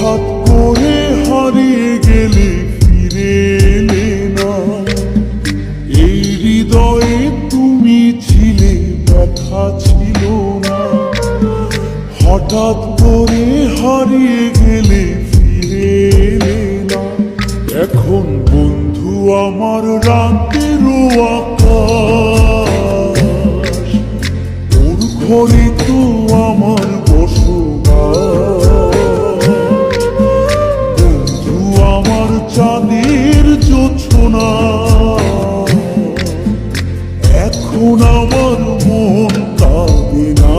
হঠাৎ করে হারিয়ে গেলে ফিরে এলে না। এই হৃদয়ে তুমি ছিলে, ব্যথা ছিল না। হঠাৎ করে হারিয়ে গেলে ফিরে এলে না। এখন বন্ধু আমার রাতেরও আকাশ, ওর ঘরে তো আমার বসবাস। বন্ধু আমার চাঁদের জোছনা, এখন আমার মন কাঁদে না।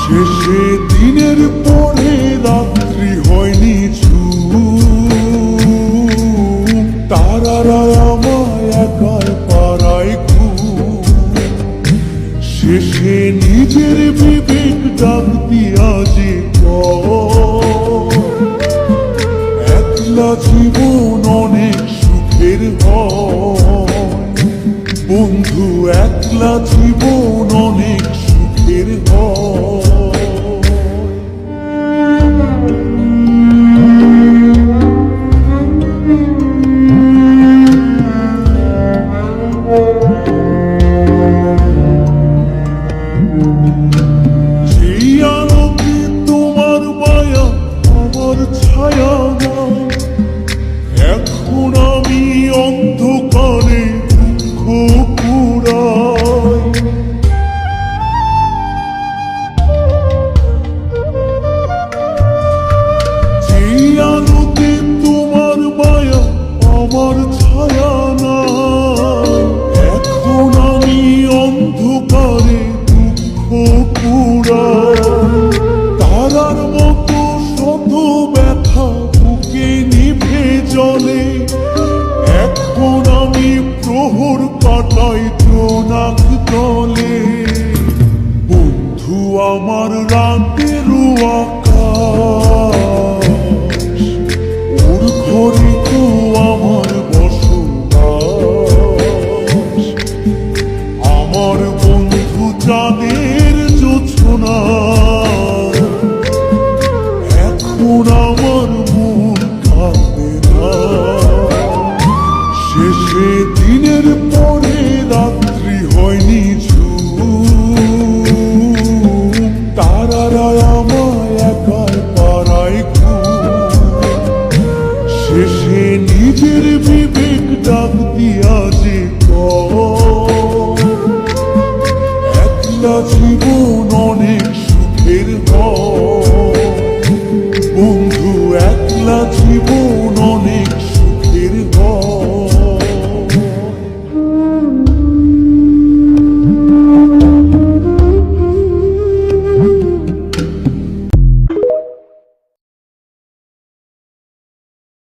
শেষে দিনের পরে রাত্রি হয়নি তারারা আমায় একার পাড়ায় ঘুম। শেষে নিজের বিবেক ডাক দিয়া যে একলা জীবন অনেক সুখের হয়। বন্ধু একলা জীবন অনেক সুখের হয়। সেই আলোকে তোমার মায়া আমার ছায়া নাই। এখন আমি অন্ধকারে দুঃখ কুড়াই। সেই আলোকে তোমার মায়া আমার ছায়া নাই। এখন আমি অন্ধকারে তারার মতো শত ব্যথা বুকে নিভে জলে। এখন আমি প্রহর কাটাই জোনাক তলে। বন্ধু আমার রাতেরও আকাশ, ওর ঘরে তো আমার বসবাস। আমার বন্ধু চাঁদের জোছনা, এখন আমার মন কাঁদে না। শেষে দিনের পরে রাত্রি হয়নি তারারা আমায় একার পাড়ায় ঘুম। শেষে নিজের বিবেক ডাক দিয়া যে একলা জীবন অনেক সুখের হয়। বন্ধু একলা জীবন অনেক